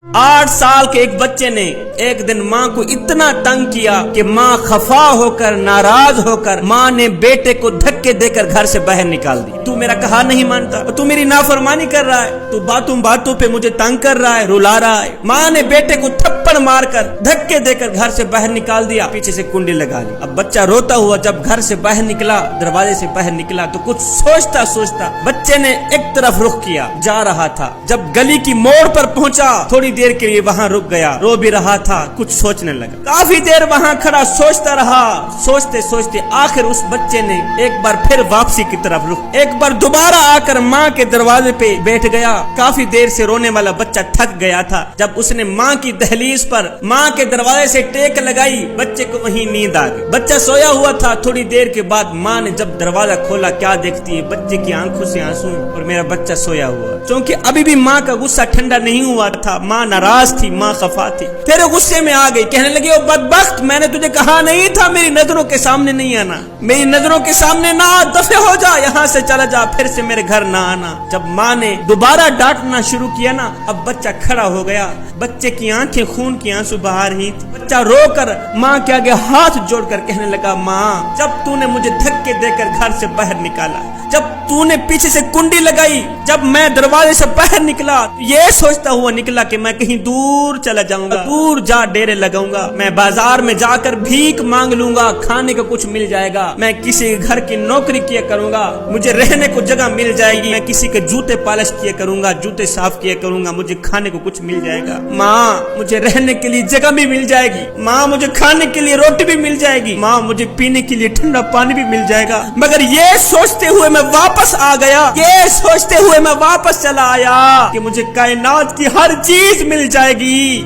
8 साल के एक बच्चे ने एक दिन माँ को इतना तंग किया कि माँ खफा होकर नाराज होकर माँ ने बेटे को धक्के देकर घर से बाहर निकाल दी। तू मेरा कहा नहीं मानता, तू मेरी नाफरमानी कर रहा है, तू बातों बातों पे मुझे तंग कर रहा है, रुला रहा है। माँ ने बेटे को थप्पड़ मारकर धक्के देकर घर से बाहर निकाल दिया, पीछे से कुंडी लगा ली। अब बच्चा रोता हुआ जब घर से बाहर निकला, दरवाजे से बाहर निकला तो कुछ सोचता सोचता बच्चे ने एक तरफ रुख किया, जा रहा था। जब गली की मोड़ पर पहुंचा, थोड़ी देर के लिए वहां रुक गया, रो भी रहा था, कुछ सोचने लगा। काफी देर वहां खड़ा सोचता रहा, सोचते सोचते आखिर उस बच्चे ने एक बार फिर वापसी की तरफ रुक, एक बार दोबारा आकर माँ के दरवाजे पे बैठ गया। काफी देर से रोने वाला बच्चा थक गया था। जब उसने माँ की दहलीज पर माँ के दरवाजे से टेक लगाई, बच्चे को वहीं नींद आ गई। बच्चा सोया हुआ था। थोड़ी देर के बाद माँ ने जब दरवाजा खोला, क्या देखती है, बच्चे की आंखों से आंसू और मेरा बच्चा सोया हुआ। क्योंकि अभी भी माँ का गुस्सा ठंडा नहीं हुआ था, माँ नाराज थी, माँ खफा थी। फिर गुस्से में आ गई, कहने लगी, ओ बदबख्त, मैंने तुझे कहा नहीं था मेरी नजरों के सामने नहीं आना, मेरी नजरों के सामने ना, दफे हो जा, यहाँ से चला जा, फिर से मेरे घर ना आना। जब माँ ने दोबारा डांटना शुरू किया ना, अब बच्चा खड़ा हो गया। बच्चे की आंखें खून की आंसू बहा रही थी। बच्चा रोकर माँ के आगे हाथ जोड़कर कहने लगा, माँ, जब तूने मुझे धक्के देकर घर से बाहर निकाला, जब तूने पीछे से कुंडी लगाई, जब मैं दरवाजे से बाहर निकला, ये सोचता हुआ निकला कि मैं कहीं दूर चला जाऊंगा, दूर जा डेरे लगाऊंगा, मैं बाजार में जाकर भीख मांग लूंगा, खाने को कुछ मिल जाएगा, मैं किसी घर की नौकरी किया करूंगा, मुझे रहने को जगह मिल जाएगी, मैं किसी के जूते पॉलिश किया करूंगा, जूते साफ किया करूंगा, मुझे खाने को कुछ मिल जाएगा। माँ, मुझे रहने के लिए जगह भी मिल जाएगी, माँ, मुझे खाने के लिए रोटी भी मिल जाएगी, माँ, मुझे पीने के लिए ठंडा पानी भी मिल जाएगा। मगर ये सोचते हुए मैं वापस आ गया, ये सोचते हुए मैं वापस चला आया कि मुझे कायनात की हर चीज मिल जाएगी,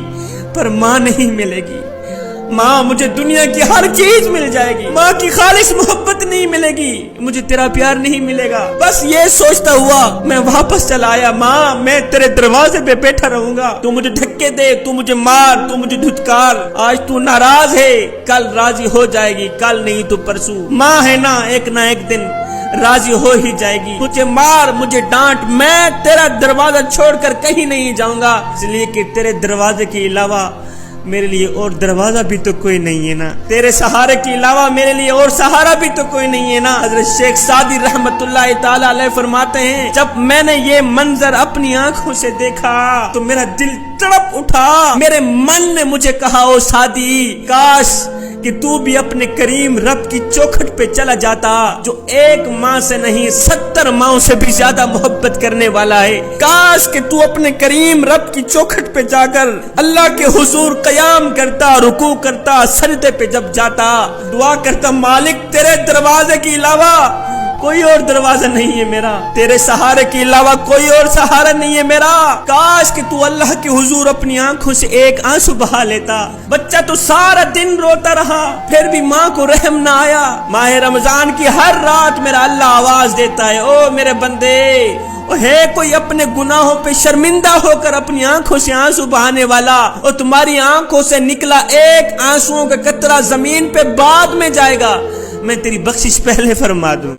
पर माँ नहीं मिलेगी। माँ, मुझे दुनिया की हर चीज मिल जाएगी, माँ की खालिस मोहब्बत नहीं मिलेगी, मुझे तेरा प्यार नहीं मिलेगा। बस ये सोचता हुआ मैं वापस चला आया। माँ, मैं तेरे दरवाजे पे बैठा रहूंगा, तू मुझे धक्के दे, तू मुझे मार, तू मुझे धुतकार, आज तू नाराज है, कल राजी हो जाएगी, कल नहीं तो परसों। माँ है ना एक दिन राजी हो ही जाएगी। मुझे मार, मुझे डांट, मैं तेरा दरवाजा छोड़कर कहीं नहीं जाऊंगा, इसलिए कि तेरे दरवाजे के अलावा मेरे लिए और दरवाजा भी तो कोई नहीं है ना, तेरे सहारे के अलावा मेरे लिए और सहारा भी तो कोई नहीं है ना। हजरत शेख सादी रहमतुल्लाह ताला अलैह फरमाते हैं, जब मैंने ये मंजर अपनी आंखों से देखा तो मेरा दिल तड़प उठा, मेरे मन ने मुझे कहा, ओ सादी, काश कि तू भी अपने करीम रब की चौखट पे चला जाता, जो एक माँ से नहीं 70 माँओं से भी ज्यादा मोहब्बत करने वाला है। काश कि तू अपने करीम रब की चौखट पे जाकर अल्लाह के हुजूर कयाम करता, रुकू करता, सजदे पे जब जाता, दुआ करता, मालिक, तेरे दरवाजे के अलावा कोई और दरवाजा नहीं है मेरा, तेरे सहारे के अलावा कोई और सहारा नहीं है मेरा। काश कि तू अल्लाह के हुजूर अपनी आंखों से एक आंसू बहा लेता। बच्चा तो सारा दिन रोता रहा, फिर भी माँ को रहम ना आया। माह रमजान की हर रात मेरा अल्लाह आवाज देता है, ओ मेरे बंदे, है कोई अपने गुनाहों पे शर्मिंदा होकर अपनी आंखों से आंसू बहाने वाला, और तुम्हारी आंखों से निकला एक आंसुओं का कतरा जमीन पे बाद में जाएगा, मैं तेरी बख्शिश पहले फरमा दूं।